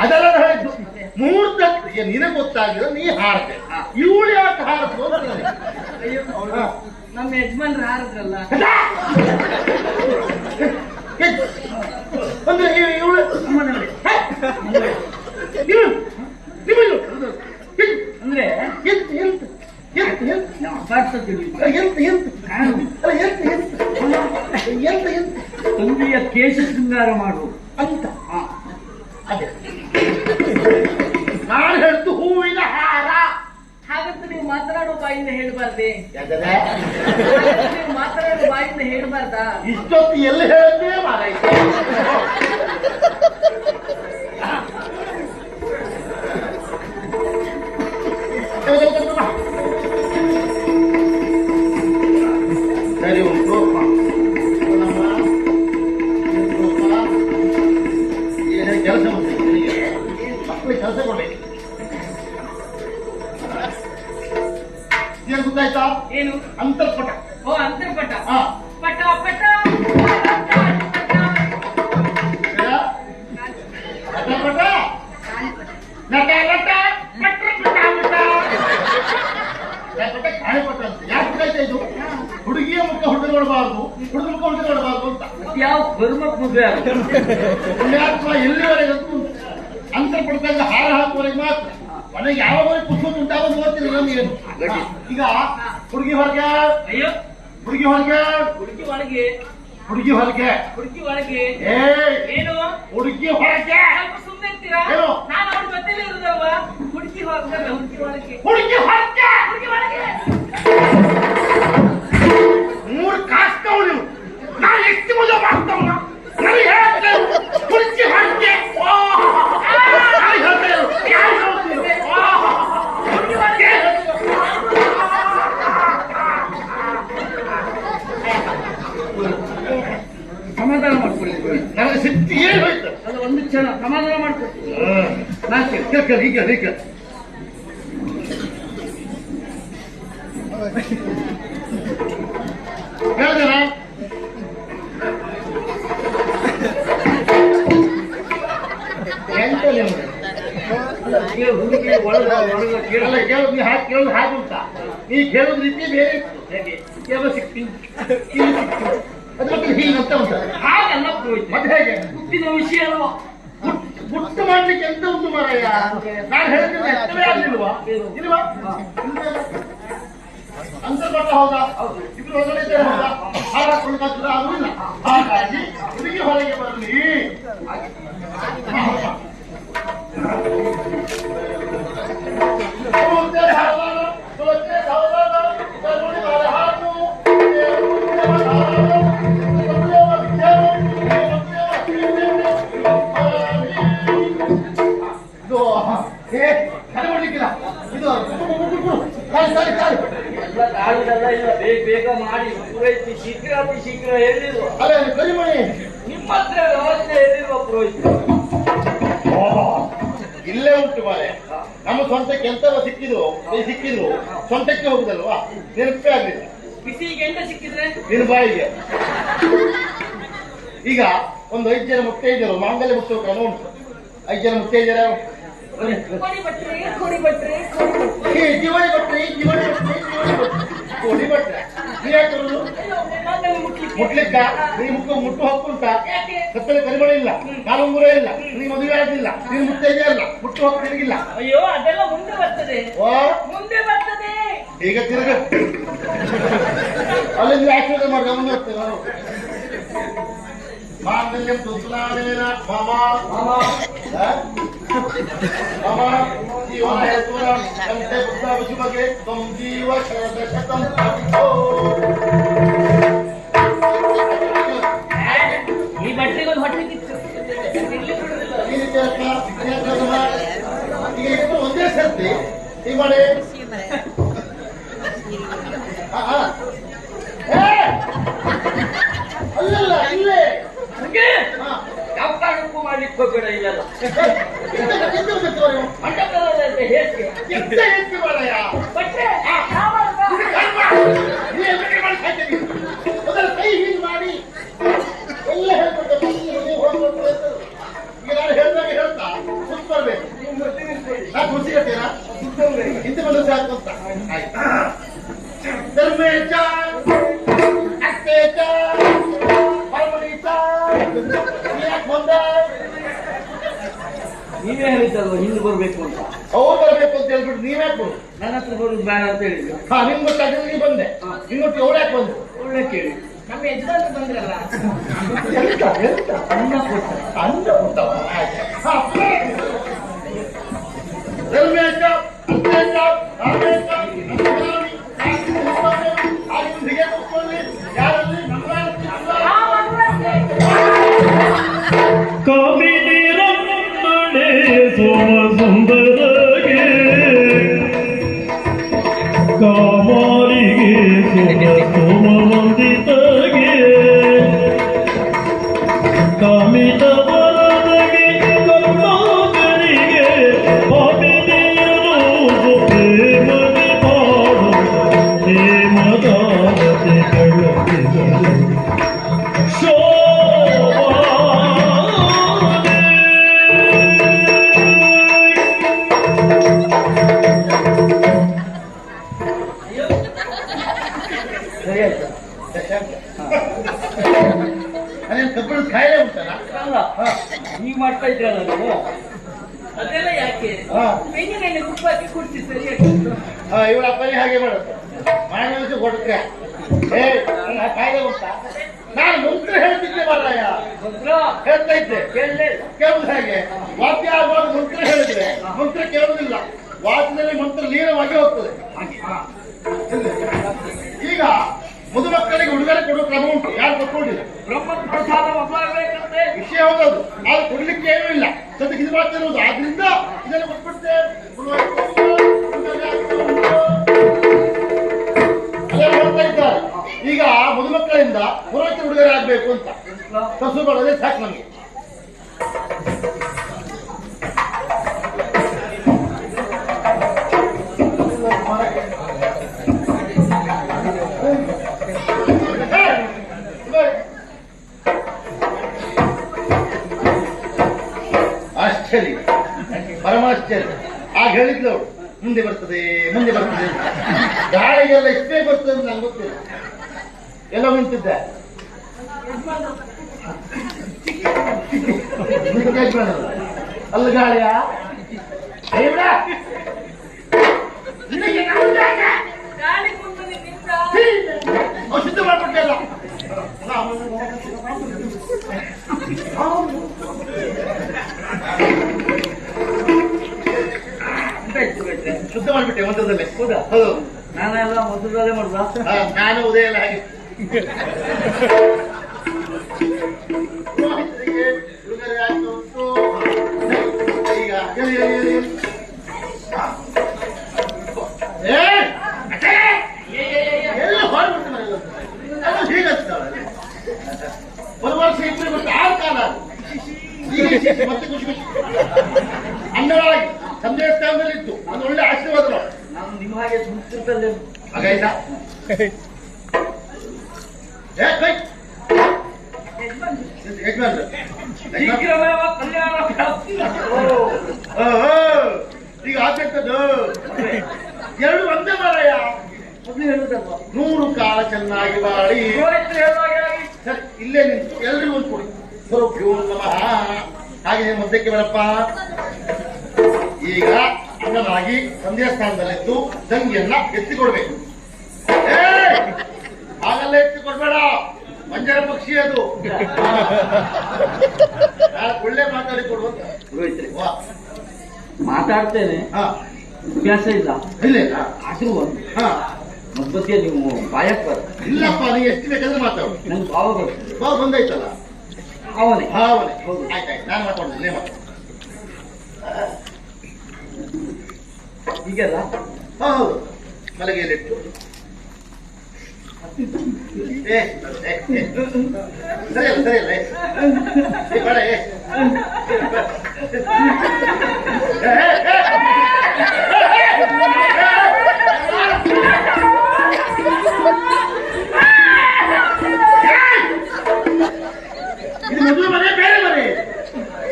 ಅದೆಲ್ಲ ಹೇಳಿದ್ದು. ಮುಹೂರ್ತಕ್ಕೆ ನಿನಗೆ ಗೊತ್ತಾಗಿಲ್ಲ, ನೀ ಹಾರದೆ. ಇವಳು ಯಾಕೆ ಹಾರಿದ್ರು ಅಂತ ನನಗೆ. ಅಯ್ಯೋ, ನಮ್ಮ ಯಜಮಾನ್ರು ಹಾರದ್ರಲ್ಲ. ಅಂದ್ರೆ ಇವಳು ಅಮ್ಮನವ್ರೆ. ಅಂದ್ರೆ ಎಂತ ಎಂತ ಎಂತ ಎಂತ ನಾವು ಅಪಾರ್ಥದಲ್ಲಿ ಎಂತ ಎಂತ ಅಲ್ಲ ಎಂತ ಎಂತ ಎಂತ ಎಂತ ತಂದೆಯ ಕೇಶ ಶೃಂಗಾರ ಮಾಡುವುದು ಅಂತ. ಅದೇ ನಾನು ಹೇಳ್ತು ಹೂವಿನ ಹಾರ. ಹಾಗಂತ ನೀವು ಮಾತನಾಡುವ ಬಾಯಿಂದ ಹೇಳ್ಬಾರ್ದೆ? ಯಾಕಂದ್ರೆ ನೀವು ಮಾತನಾಡುವ ಬಾಯಿಂದ ಹೇಳ್ಬಾರ್ದಾ? ಇಷ್ಟೊತ್ತು ಎಲ್ಲಿ ಹೇಳಿದ್ದೇ ಮಾರಾಯ್ತು. ಸರಿ ಉಂಟು. ಏನೇ ಕೆಲಸ ಮಾಡ್ತೀನಿ, ಮಕ್ಕಳಿಗೆ ಕೆಲಸ ಕೊಡ್ಬೇಕು. ಏನು ಗೊತ್ತಾಯ್ತಾ? ಏನು? ಅಂತರ್ಪಟ. ಓ ಅಂತರ್ಪಟ. ಹಾ, ಪಟ ಪಟ ಪಟ ನಟ ನಟ ಪಟ್ರ ಪಟ ಪಟ ಪಟ ಕಾಣಿಪಟ ಅಂತ ಯಾಕೆ ಗೊತ್ತಾಯ್ತಾ? ಇದು ಹುಡುಗಿಯ ಮುಖ ಹುಡುಗ ನೋಡಬಾರ್ದು, ಹುಡುಗ ಮುಖ ಹುಡುಗ ನೋಡಬಾರ್ದು ಅಂತ. ಯಾವ ಕರ್ಮಕ್ ಮದುವೆ ಪುಣ್ಯಾತ್ಮ ಎಲ್ಲಿವರೆಗೆ ಅಂತರ್ಪಟದಲ್ಲಿ ಹಾರ ಹಾಕುವವರೆಗೆ ಮಾತ್ರ. ಮನೆಗೆ ಯಾವಾಗಲೂ ಪುಷ್ಪ ಉಂಟಾಗೋದು ನೋಡ್ತೀರಿ ನಮಗೆ. ಈಗ ಹುಡುಗಿ ಹೊರಗೆ, ಅಯ್ಯೋ ಹುಡುಗಿ ಹೊರಗೆ, ಹುಡುಗಿ ಒಳಗೆ, ಹುಡುಗಿ ಹೊರಗೆ, ಹುಡುಗಿ ಒಳಗೆ. ಏ ಏನು? ಹುಡುಗಿ ಹೊರಗೆ, ಸ್ವಲ್ಪ ಸುಮ್ಮನೆ ಇರ್ತೀರಾ? ಏನು? ನಾನು ಅವ್ರ ಜೊತೆಲೇ ಇರೋದಲ್ವಾ? ಹುಡುಗಿ ಹೊರಗೆ, ಹುಡುಗಿ ಒಳಗೆ, ಹುಡುಗಿ ಹೊರಗೆ. ಹುಡುಗಿ ಒಳಗೆ. ಮೂರು ಕಾಸ್ತವನು ನಾನು ಎಷ್ಟು ಮದುವೆ ಮಾಡ್ತವನ ನನಗೆ ಹೇಳ್ತೇನೆ. ಹುಡುಗಿ ಹೊರಗೆ. ಸಮಾಧಾನ ಮಾಡ್ಕೊಳ್ಳಿ. ನನಗೆ ಸಿಟ್ಟು ಏನು ಹೋಯ್ತು? ಅದು ಒಂದು ಕ್ಷಣ ಸಮಾಧಾನ ಮಾಡ್ಕೊಳ್ಳಿ. ಈಗ ಈಗ ಹೇಳ್ದೇನ? ಎಂತ ನಿಮ್ಗೆ? ಹುಡುಗಿ ಒಳಗ ಒಳಗ ಕೇಳಲ್ಲ, ಕೇಳೋದು ನೀ ಹಾಗೆ ಕೇಳೋದು ಹಾಗೆ ಉಂಟಾ? ನೀ ಕೇಳೋದು ರೀತಿ ಬೇರೆ ಇತ್ತು. ಹೇಗೆ? ಕೇಳೋ ಸಿಕ್ತೀನಿ, ಇಲ್ಲಿ ಸಿಕ್ತೀನಿ, ಅದ್ರ ಬಗ್ಗೆ ಹೀಗೆ ಅಂತ ಉಂಟು. ಹಾಗೆಲ್ಲ ಪುರೋಹಿತ. ಮತ್ತೆ ಹೇಗೆ ಹುಟ್ಟಿದ ವಿಷಯ ಅಲ್ವಾ? ಗುಟ್ಟು ಮಾಡ್ಲಿಕ್ಕೆ ಎಂತ ಉಂಟು ಮಾರಾಯ? ನಾನು ಹೇಳಿದ್ರೆ ಎಷ್ಟವೇ ಆಗ್ಲಿಲ್ವಾ? ಇಲ್ವಾ? ಅಂತರ್ಪಟ ಹೌದಾ? ಇಬ್ರು ಹೊರಗಡೆ ಇದ್ದಾರೆ ಹೌದಾ? ಹಾರಾಕೊಳ್ಳೋದಾದ್ರೆ ಆಗುದಿಲ್ಲ. ಹಾಗಾಗಿ ಹುಡುಗಿ ಹೊರಗೆ ಬರಲಿ. ಎಲ್ಲ ಕಾಲದಲ್ಲ ಇಲ್ಲ, ಬೇಗ ಬೇಗ ಮಾಡಿ ಪುರೋಹಿತ. ಶೀಘ್ರ ಅತಿ ಶೀಘ್ರ ಹೇಳಿಲ್ವ? ಅಲ್ಲ ಕರಿಮಣಿ ನಿಮ್ಮ ಹತ್ರ ವ್ಯವಸ್ಥೆ ಹೇಳಿಲ್ವ ಪುರೋಹಿತ? ಇಲ್ಲೇ ಉಂಟು ಮಾರೆ. ನಮ್ಮ ಸ್ವಂತಕ್ಕೆ ಎಂತ ಸಿಕ್ಕಿದ್ರು ಸ್ವಂತಕ್ಕೆ ಹೋಗುದಲ್ವಾ ನೆನಪೇ ಆಗ್ಲಿಲ್ಲ ಬಿಸಿಗೆ ಎಂತ ಸಿಕ್ಕಿದ್ರೆ ನಿನ್ನ ಬಾಯಿಗೆ. ಈಗ ಒಂದು 5 ಜನ ಮುತ್ತೈದೆಯರು ಮಾಂಗಲ್ಯ ಮುಟ್ಟುವ ಕ್ರಮ ಉಂಟು. 5 ಜನ ಮುತ್ತೈದೆಯರು ಕೊಡಿ ಭಟ್ರೆ ಕೊಡಿ ಭಟ್ರೆ ಜೀವಳಿ ಬಟ್ರಿ ಕೋಡಿ ಬಟ್ರೆ ನೀ ಯಾಕೆ ಮುಟ್ಲಿಕ್ಕ ನೀ ಮುಟ್ಟು ಹಕ್ಕುಂಟ ಸತ್ತರೆ ಕರಿಮಳ ಇಲ್ಲ ಕಾಲುಂಗುರ ಇಲ್ಲ ನೀ ಮದುವೆ ಆಗಿಲ್ಲ ನೀನು ಮುತ್ತೈದೆ ಅಲ್ಲ ಮುಟ್ಟು ಹಕ್ಕು ನಿನಗಿಲ್ಲ. ಅಯ್ಯೋ ಅದೆಲ್ಲ ಮುಂದೆ ಬರ್ತದೆ ಓ ಮುಂದೆ ಬರ್ತದೆ. ಈಗ ತಿರುಗ ಅಲ್ಲಿಂದ ಆಶೀರ್ವಾದ ಮಾಡಿ ಗಮನ ಇರ್ತೇವೆ ನಾವು. ಮಾಂಗಲ್ಯಂ ತುಲಾನೇನ ಮಮ ಜೀವನ ಹೇತುನ ಕಂಠೆ ಪುತ್ರ ಶುಭಗೆ ತ್ವಂ ಜೀವ ಶರದಶತಂ ಪಾಟಿತೋ. ಈ ಬಟ್ಟೆಗೊಂದು ಹೊಟ್ಟೆ ಕಿತ್ತು ಈಗ ಇಬ್ಬರು ಒಂದೇ ಸರ್ತಿ ಈ ಮಾಡಿ ಅಲ್ಲಲ್ಲ ಇಲ್ಲೇ ಯಾವ ಕಾರಣಕ್ಕೂ ಮಾಡ್ಲಿಕ್ಕೆ ಹೋಗ್ಬೇಡ ಇಲ್ಲೆಲ್ಲ ಹೆಚ್ಚು ಮಾಡಯ್ಯ ಬಟ್ಟೆ ಮೊದಲ ಕೈ ಹೀಗೆ ಮಾಡಿ ಎಲ್ಲ ಹೇಳ್ಕೊಟ್ಟೆ ಹೋಗ್ಬೇಕು ಅಂತ. ಈಗ ನಾನು ಹೇಳಿದಾಗ ಹೇಳ್ತಾ ಸುತ್ತ ಬರ್ಬೇಕು. ನಾ ಖುಷಿ ಕಟ್ಟೇನಾ ಹಿಂದೆ ಬಂದು ಸಾಕು ಅಂತ. ಆಯ್ತು ಧರ್ಮೇಚ ಅತ್ತೇಚ ಪರಮಣೀಚ ಯಾಕೆ ಬಂದ ನೀವೇ ಹೇಳಿದ್ದಲ್ವ ಹಿಂದೆ ಬರ್ಬೇಕು ಅಂತ. ಅವ್ರು ಬರ್ಬೇಕು ಅಂತ ಹೇಳ್ಬಿಟ್ಟು ನೀವ್ಯಾಕೆ ಬಂದು ನನ್ನ ಹತ್ರ ಬರುದು ಬೇಡ ಅಂತ ಹೇಳಿದ್ರು. ಹಾ ನಿಮ್ ಗೊತ್ತಾಗ ನೀ ಬಂದೆ ನಿಮ್ಮೊಟ್ಟಿಗೆ ಅವ್ರು ಯಾಕೆ ಬಂದು ಒಳ್ಳೆ ಕೇಳಿ ನಮ್ಮ ಯಜಮಾನ್ರು ಬಂದ್ರಲ್ಲ ಎಂತ ಅನ್ನ ಕೊಟ್ಟ ಅನ್ನ ಕೊಟ್ಟವ. ಧರ್ಮೇಚ ಅತ್ತೇಚ ಧರ್ಮೇಚ ಹೀಗೆ ಕೂತ್ಕೊಳ್ಳಿ ಯಾರಲ್ಲಿ ಕಾಮಿನಿ ರನ್ನಡೆ ಸೋಮ ಸುಂದರಗೆ ಕಾಮಾರಿಗೆ ಸೋಮ ವಂದಿತಗೆ ಕಾಮಿತ ವರದಗೆ ಕರ್ನಾಟರಿಗೆ ಕಾಮಿನಿಯರು ಪ್ರೇಮದಿ ಪಾಡು ಪ್ರೇಮದಾರತೆ ಬೆಳಕಿದರು ಸರಿ ಆಯ್ತು. ಅದೇನು ಕಬ್ಬಿಣದ ಕಾಯಿಲೆ ಉಂಟಲ್ಲ. ಅಲ್ಲ ನೀವು ಮಾಡ್ತಾ ಇದ್ರಲ್ಲ ನೀವು ಅದೆಲ್ಲ ಯಾಕೆ ಬೆಂಗಿನ ತುಪ್ಪ ಹಾಕಿ ಕುಡಿಸಿ ಸರಿ ಆಗ್ತದೆ. ಇವಳ ಅಪ್ಪನೇ ಹಾಗೆ ಮಾಡುತ್ತೆ ಮನೆ ಕೊಡ್ತೆ ಕಾಯಿಲೆ ಉಂಟ. ನಾನು ಮಂತ್ರ ಹೇಳ್ತಿದ್ದೆ ಮಾರಾಯ ಹೇಳ್ತಾ ಇದ್ದೆ ಕೇಳುದು ಹೇಗೆ ವಾದ್ಯ ಆಗುವಾಗ ಮಂತ್ರ ಹೇಳಿದ್ರೆ ಮಂತ್ರ ಕೇಳುವುದಿಲ್ಲ ವಾದ್ಯದಲ್ಲಿ ಮಂತ್ರ ಲೀನವಾಗಿ ಹೋಗ್ತದೆ. ಈಗ ಮದುಮಕ್ಕಳಿಗೆ ಉಡುಗೊರೆ ಕೊಡುವ ಕ್ರಮ ಉಂಟು. ಯಾರು ಕೊಟ್ಕೊಂಡಿಲ್ಲ ಬ್ರಹ್ಮಪ್ರಸಾದ ಮದುವೆ ವಿಷಯ ಹೋಗೋದು ಆದ್ರೆ ಕೊಡ್ಲಿಕ್ಕೆ ಏನೂ ಇಲ್ಲ ಸದ್ಯಕ್ಕೆ ಇದು ಮಾಡ್ತಿರುವುದು. ಆದ್ರಿಂದ ಇದನ್ನು ಕೊಟ್ಬಿಡ್ತೆ ಹೇಳ್ತಾ ಇದ್ದಾರೆ. ಈಗ ಮದುಮಕ್ಕಳಿಂದ ಪುರೋಹಿತ ಉಡುಗೊರೆ ಆಗ್ಬೇಕು ಅಂತ ಕಸು ಮಾಡೋದೇ ಸಾಕು ನಮಗೆ. ಆಶ್ಚರ್ಯ ಪರಮಾಶ್ಚರ್ಯ. ಆಗ ಹೇಳಿದ್ಲು ಮುಂದೆ ಬರ್ತದೆ ಗಾಳಿಗೆಲ್ಲ ಇಷ್ಟೇ ಬರ್ತದೆ ಅಂತ ನಂಗೆ ಗೊತ್ತಿಲ್ಲ. ಎಲ್ಲ ನಿಂತಿದ್ದೆ ಅಲ್ಲ ಗಾಳಿಯ ಶುದ್ಧ ಮಾಡ್ಬಿಟ್ಟಲ್ಲ ಶುದ್ಧ ಮಾಡ್ಬಿಟ್ಟೆ ಮಂತ್ರದಲ್ಲೇ. ಹೌದಾ? ಹೌದು ನಾನೆಲ್ಲ ಮೊದಲೇ ಮಾಡುದ. ನಾನು ಉದಯ ಎಲ್ಲ ಹಾಗೆ ಪುರೋಹಿತರಿಗೆ ಉಡುಗೊರೆ ಆಯ್ತು ಉಂಟು. ಈಗ ಎಲ್ಲ ಹೊರಬಿಡ್ತಾರೆ ಹೀಗಂತಾಳೆ. ಒಂದು ವರ್ಷ ಇಬ್ಬರು ಮತ್ತೆ 6 ಕಾಲ ಈಗ ಮತ್ತೆ ಖುಷಿ ಖುಷಿ ಅನ್ನವಾಗಿ ಸಂದೇಶ ಸ್ಥಾನದಲ್ಲಿ ಇತ್ತು ಅದು ಒಳ್ಳೆ ಆಶೀರ್ವಾದ ಮಾಡು. ನಾನು ನಿಮ್ಮ ಹಾಗೆ ಸಂಸ್ಕೃತಲ್ಲೇ ಹಾಗಾಯ್ತಾ ಏ ಕೈ ಯಜಮಾನ್ರು ಶೀಘ್ರಮೇವ ಕಲ್ಯಾಣ ಪ್ರಾಪ್ತಿ. ಓ, ಈಗ ಆಗ್ತದ್ದು ಎರಡು ಒಂದೇ ಮಾರಾಯ. ಮೊದಲು ಹೇಳುದಲ್ವಾ 100 ಕಾಲ ಚೆನ್ನಾಗಿ ಬಾಳಿ. ಪುರೋಹಿತರು ಹೇಳುವಾಗೆ ಆಗಿ ಸರಿ ಇಲ್ಲೇ ನಿಂತು ಎಲ್ರಿಗೂ ಒಂದು ಕೊಡಿ. ಸ್ವರೂಪ್ಯೋ ನಮಃ. ಹಾಗೆ ಮಧ್ಯಕ್ಕೆ ಬರಪ್ಪ. ಈಗ ಅಂಗನಾಗಿ ಸಂಧ್ಯಾ ಸ್ಥಾನದಲ್ಲಿದ್ದು ತಂಗಿಯನ್ನ ಎತ್ತಿಕೊಡ್ಬೇಕು. ಹಾಗೆಲ್ಲ ಎತ್ತಿಕೊಡ್ಬೇಡ, ಮಂಜರ ಪಕ್ಷಿ ಅದು. ಒಳ್ಳೆ ಮಾತಾಡಿ ಕೊಡುವಂತ. ಪುರೋಹಿತರೆ ವಾ ಮಾತಾಡ್ತೇನೆ, ಹಾ ಅಭ್ಯಾಸ ಇಲ್ಲ. ಇಲ್ಲ ಆದ್ರೂ ಒಂದು ಹಾ ಮಧ್ಯ ನೀವು ಬಾಯಕ್ ಬರ. ಇಲ್ಲಪ್ಪ, ನೀ ಎಷ್ಟು ಬೇಕಾದ್ರೆ ಮಾತಾಡು. ನಂಗೆ ಭಾವ ಬರ್ತದೆ. ಬಾ ಬಂದಾಯ್ತಲ್ಲ ಅವನೇ ಭಾವನೆ. ಹೌದು ಆಯ್ತಾಯ್ತು, ನಾನು ಮಾತಾಡೋದಿಲ್ಲ ಮಾತಾಡ. ಈಗೆಲ್ಲ ಹೌದು ಮಲಗೆಯಲ್ಲಿಟ್ಟು ಸರಿಯಲ್ಲ ಸರಿಯಲ್ಲ ಬೇಡ ಇದು ಮದುವೆ ಮನೆ ಬೇರೆ ಮನೆ.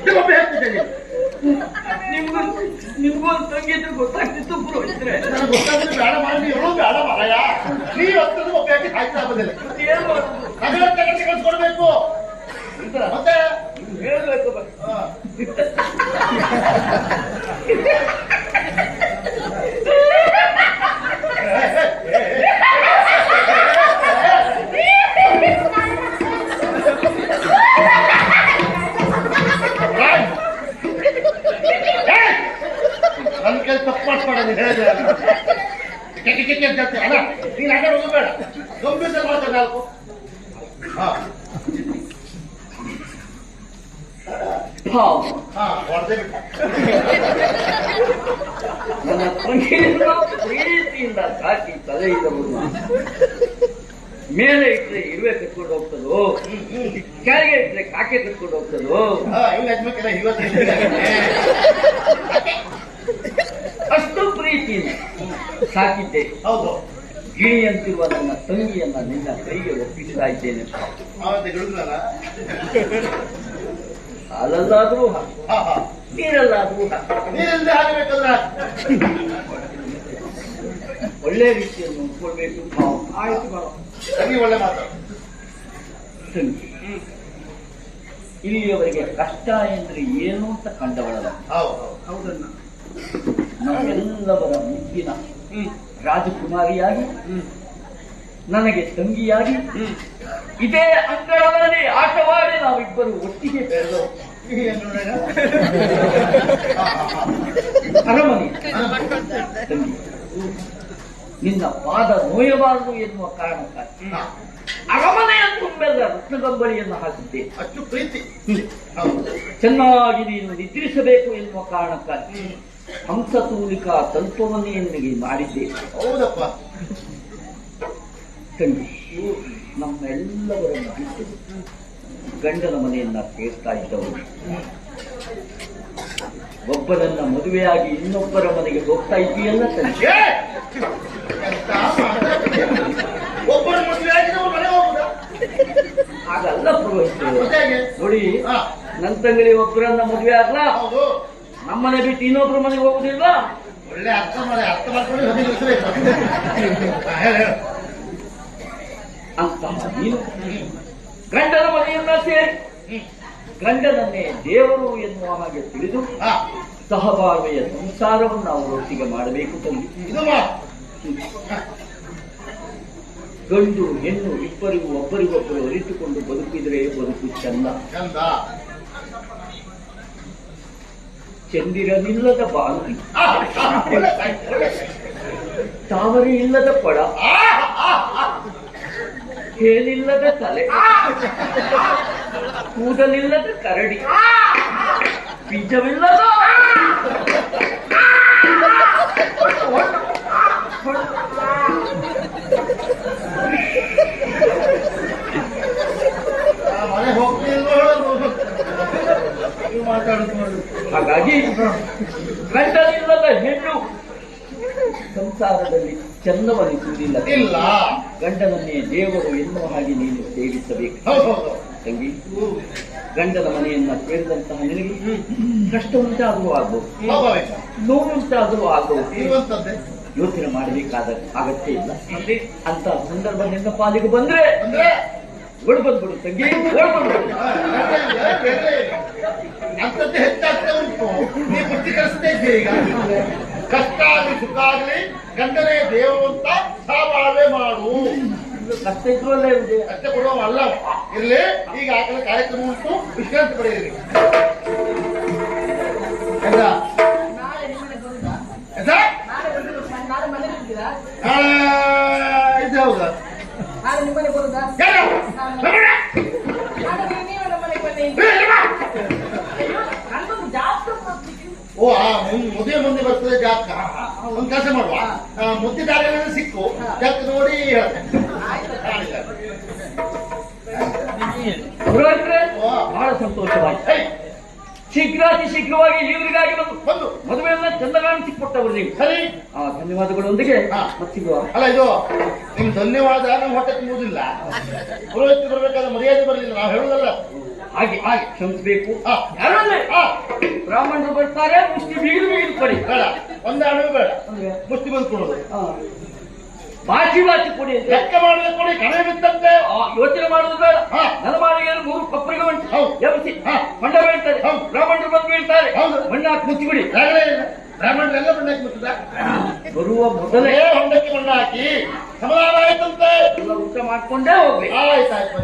ಇದು ಒಬ್ಬ ಹೇಳ್ತಿದ್ದೇನೆ. ನಿಮ್ಗೂ ಒಂದು ತಂಗಿ ಇದ್ರೆ ಗೊತ್ತಾಗ್ತಿತ್ತು ಪುರೋಹಿತರೆ. ನನಗೆ ಗೊತ್ತಾದ್ರೆ ಬೇಡ ಮಾಡಿ ಹೇಳೋ ಬೇಡ ಮಾರಾಯ. ನೀವು ಹತ್ತದು ಒಬ್ಬ ಕಾಯ್ತಾ ಆಗೋದಿಲ್ಲ. ಏನ್ ಮಾಡೋದು? ನಗರ ತಗೊಂಡು ಕಳ್ಸ್ಕೊಡ್ಬೇಕು ಮತ್ತೆ ಹೇಳ್ಬೇಕು ಬನ್ನಿ. ನನ್ನ ಕೈ ತಪ್ಪು ಮಾಡ್ಬೇಡ. ನೀನು ಹೇಳಿದ್ರೆ ಕೆಟ್ಟ ಕೆಟ್ಟ ಅಂತ ಹೇಳ್ತೀಯ ಅಲ್ಲ. ನೀನು ಆಗ ಹೋಗಬೇಡ, ಗಂಭೀರ ಮಾತಾಡ ನಾಲ್ಕು. ಹಾ ಹಾ ಹೊಡೆದೇ ಬಿಟ್ಟ. ನನ್ನ ತಂಗಿಯನ್ನು ಪ್ರೀತಿಯಿಂದ ಸಾಕಿ ತಲೆಯಿದವರು ಮೇಲೆ ಇಟ್ರೆ ಇರುವೆ ಕಟ್ಕೊಂಡು ಹೋಗ್ತದೋ, ಕೆಳಗೆ ಇಟ್ರೆ ಕಾಕೆ ಕಟ್ಕೊಂಡು ಹೋಗ್ತದೋ. ಇವ್ನ ಯಜಮಾನ್ಕೆಲ್ಲ ಇವತ್ತು ಅಷ್ಟು ಪ್ರೀತಿಯಿಂದ ಸಾಕಿದ್ದೆ. ಹೌದು ಗಿಣಿಯಂತಿರುವ ನನ್ನ ತಂಗಿಯನ್ನ ನಿನ್ನ ಕೈಗೆ ಒಪ್ಪಿಸ್ತಾ ಇದ್ದೇನೆ. ಅವತ್ತೆ ಗಿಡುಗಲ್ಲ. ಹಾಲಲ್ಲಾದ್ರೂ ಹಾಕು, ಹಾ ಹಾ ನೀರಲ್ಲಾದ್ರೂ ಹಾಕು. ನೀರಿಲ್ಲದೆ ಆಗಬೇಕಲ್ಲ. ಒಳ್ಳೆ ರೀತಿಯನ್ನು ನೋಡ್ಕೊಳ್ಬೇಕು. ಆಯ್ತು ಬಾ ಸರಿ, ಒಳ್ಳೆ ಮಾತು. ತಂಗಿ ಇಲ್ಲಿಯವರೆಗೆ ಕಷ್ಟ ಎಂದ್ರೆ ಏನು ಅಂತ ಕಂಡವಳಲ್ಲ. ಹೌದು ಹೌದನ್ನ ನಮ್ಮೆಲ್ಲವರ ಮುಗ್ಗಿನ ರಾಜಕುಮಾರಿಯಾಗಿ ನನಗೆ ತಂಗಿಯಾಗಿ ಇದೇ ಅಂಗಳದಲ್ಲಿ ಆಟವಾಡಿ ನಾವಿಬ್ಬರು ಒಟ್ಟಿಗೆ ಬೆಳೆದವು. ಅರಮನೆ ತಂಗಿ ನಿನ್ನ ಪಾದ ನೋಯಬಾರದು ಎನ್ನುವ ಕಾರಣಕ್ಕಾಗಿ ಅರಮನೆಯ ತುಂಬೆಲ್ಲ ರತ್ನಗಂಬಳಿಯನ್ನು ಹಾಕಿದ್ದೆ. ಅಷ್ಟು ಪ್ರೀತಿ. ಹೌದು ಚೆನ್ನಾಗಿ ನೀನು ನಿದ್ರಿಸಬೇಕು ಎನ್ನುವ ಕಾರಣಕ್ಕಾಗಿ ಹಂಸತೂಲಿಕಾ ತಲ್ಪವನ್ನೇ ನಿನಗೆ ಮಾಡಿದ್ದೆ. ಹೌದಪ್ಪ. ತಂಗಿ ನಮ್ಮೆಲ್ಲವರನ್ನು ಬಿಟ್ಟು ಗಂಡನ ಮನೆಯನ್ನ ಸೇರ್ತಾ ಇದ್ದವರು ಒಬ್ಬರನ್ನ ಮದುವೆಯಾಗಿ ಇನ್ನೊಬ್ಬರ ಮನೆಗೆ ಹೋಗ್ತಾ ಇದ್ದೀಯಲ್ಲ ತಂಗಿ. ಒಬ್ಬರ ಮದುವೆ ಆಗಿ ನಾವು ಮನೆ ಹೋಗುದಾ? ಹಾಗಲ್ಲ ಪುರೋಹಿತರು. ಮತ್ತೆ ಹೇಗೆ? ನೋಡಿ, ಹಾ. ನನ್ನ ತಂಗಳಿ ಒಬ್ಬರನ್ನ ಮದುವೆ ಆಗ್ಲಾ, ಹೌದು ನಮ್ಮನೆ ಬಿಟ್ಟು ಇನ್ನೊಬ್ರ ಮನೆಗೆ ಹೋಗುದಿಲ್ಲ. ಒಳ್ಳೆ ಅರ್ಥ ಮಾಡ್ಕೊಂಡು ಹದಿಲಿಸಬೇಕು ಅಂತ ನೀನು ಗಂಡನ ಮನೆಯನ್ನ ಸೇರಿ ಗಂಡನನ್ನೇ ದೇವರು ಎನ್ನುವ ಹಾಗೆ ತಿಳಿದು ಹಾ ಸಹಬಾಳ್ವೆಯ ಸಂಸಾರವನ್ನು ನಾವು ಒಟ್ಟಿಗೆ ಮಾಡಬೇಕು ತಂಗಿ. ಇದು ಮಾ ಗಂಡು ಹೆಣ್ಣು ಇಬ್ಬರಿಗೂ ಒಬ್ಬರಿಗೊಬ್ಬರು ಅರಿತುಕೊಂಡು ಬದುಕಿದ್ರೆ ಬದುಕು ಚಂದ. ಚಂದ. ಚಂದಿರನಿಲ್ಲದ ಬಾನು, ಒಳ್ಳೆ ಸಾಯ್ತು, ಒಳ್ಳೆ ಸಾಯ್ತು. ತಾವರೆ ಇಲ್ಲದ ಕೊಡ, ಹೇಲಿಲ್ಲದ ತಲೆ, ಕೂದಲಿಲ್ಲದ ಕರಡಿ, ಬೀಜವಿಲ್ಲದ ಮನೆ ಹೋಗ್ತಿಲ್ವೋ ನೀವು ಮಾತಾಡುದು ನೋಡು. ಹಾಗಾಗಿ ಗಂಡನಿಲ್ಲದ ಹೆಣ್ಣು ಸಂಸಾರದಲ್ಲಿ ಚಂದವನಿಸುವುದಿಲ್ಲ. ಇಲ್ಲ. ಗಂಡನನ್ನೇ ದೇವರು ಎನ್ನುವ ಹಾಗೆ ನೀನು ಸೇವಿಸಬೇಕು. ಹೌದು. ತಂಗಿ, ಗಂಡನ ಮನೆಯನ್ನ ಸೇರಿದಂತಹ ನಿನಗೆ ಕಷ್ಟ ಉಂಟಾದರೂ ಆಗ್ಬೋದು, ಸ್ವಾಭಾವಿಕ. ನೋವುಂಟಾದರೂ ಆಗ್ಬೋದು. ಇರುವಂತದ್ದೇ. ಯೋಚನೆ ಮಾಡಬೇಕಾದ ಅಗತ್ಯ ಇಲ್ಲ. ಅಂತ ಸಂದರ್ಭ ನಿನ್ನ ಪಾಲಿಗೆ ಬಂದ್ರೆ ಅಂದ್ರೆ ಓಡ್ ಬಂದ್ಬಿಡು ತಂಗಿ, ಓಡ್ ಬಂದ್ಬಿಡು. ಅಂತದ್ದೇ ಹೆಚ್ಚಾಗ್ತಾ ಉಂಟು. ನೀವು ಬುದ್ಧಿ ಕಲಿಸ್ತಾ ಇದ್ದೀರಿ ಈಗ. ಕಷ್ಟ ಆಗಲಿ ಸುಖ ಆಗಲಿ ಗಂಡನೇ ದೇವರು ಅಂತ ಸಾಬಾಳ್ವೆ ಮಾಡು. ಕಷ್ಟ ಇದ್ರು ಅಲ್ಲೇ ಇದೆ. ಕಷ್ಟ ಕೊಡುವಲ್ಲ ಇರ್ಲಿ. ಈಗ ಆಗಲೇ ಕಾರ್ಯಕ್ರಮ ಉಂಟು, ವಿಶ್ರಾಂತಿ ಪಡೆಯಿರಿ. ಆಯ್ತಾ? ಆಯ್ತಾ? ಇದು ಹೌದಾ? ಯಾರು? ಓ ಮುದ್ದೆ ಮುಂದೆ ಬರ್ತದೆ ಜಾತಕ. ಒಂದು ಕೆಲಸ ಮಾಡುವ, ಮುದ್ದೆ ದಾರಿ ಸಿಕ್ಕು ಜಾತಕ ನೋಡಿ ಹೇಳ್ತೇನೆ. ಹೊರಟ್ರೆ ಬಹಳ ಸಂತೋಷವಾಯಿತು. ಶೀಘ್ರಾತಿ ಶೀಘ್ರವಾಗಿ ಇವರಿಗಾಗಿ ಬಂದು ಮದುವೆಯನ್ನ ಚಂದಗಾಣಿಸಿ ಕೊಟ್ಟವರು ನೀವು. ಸರಿ. ಧನ್ಯವಾದಗಳೊಂದಿಗೆ ಮತ್ತೆ ಸಿಗುವ. ಅಲ್ಲ ಇದು ನಿಮ್ ಧನ್ಯವಾದ ನಮ್ಮ ಹೊಟ್ಟೆ ತುಂಬುವುದಿಲ್ಲ. ಪುರೋಹಿತ ಬರಬೇಕಾದ ಮರ್ಯಾದೆ ಬರಲಿಲ್ಲ. ನಾವು ಹೇಳುದಲ್ಲ ಹಾಗೆ ಹಾಗೆ ಕ್ಷಮಿಸಬೇಕು. ಹಾ. ಯಾರಲ್ಲೇ ಬ್ರಾಹ್ಮಣರು ಬರ್ತಾರೆ, ಮುಷ್ಟಿ ಬೀಗಿದು ಬೀಗಿದು ಕೊಡಿ. ಬೇಡ, ಒಂದೇ ಅಣುವು ಬೇಡ, ಮುಷ್ಟಿ ಬಂದು ಕೊಡೋದು. ಬಾಚಿ ಬಾಚಿ ಕೊಡಿ ಅಂತ ಲೆಕ್ಕ ಮಾಡಿದ ಕೊಡಿ. ಕಣೆ ಬಿದ್ದಂತೆ ಯೋಚನೆ ಮಾಡುದು ಬೇಡ. ಹಾ. ನನ್ನ ಮಾಳಿಗೆ 3 ಕೊಪ್ಪರಿಗೆ ಉಂಟು. ಹೌದು. ಎಬ್ಬಿಸಿ ಹಾ. ಮಂಡ ಬೀಳ್ತಾರೆ. ಹೌದು. ಬ್ರಾಹ್ಮಣರು ಬಂದು ಬೀಳ್ತಾರೆ. ಹೌದು. ಮಣ್ಣ ಹಾಕಿ ಮುಚ್ಚಿಬಿಡಿ. ಬ್ರಾಹ್ಮಣರೆಲ್ಲ ಬಣ್ಣಕ್ಕೆ ಮುಟ್ಟದ ಬರುವ ಮೊದಲೇ ಹೊಂಡಕ್ಕೆ ಬಣ್ಣ ಹಾಕಿ ಸಮಾಧಾನ ಆಯ್ತಂತೆ. ಎಲ್ಲ ಊಟ ಮಾಡ್ಕೊಂಡೇ ಹೋಗ್ಬೇಕು. ಆಯ್ತಾಯ್ತು.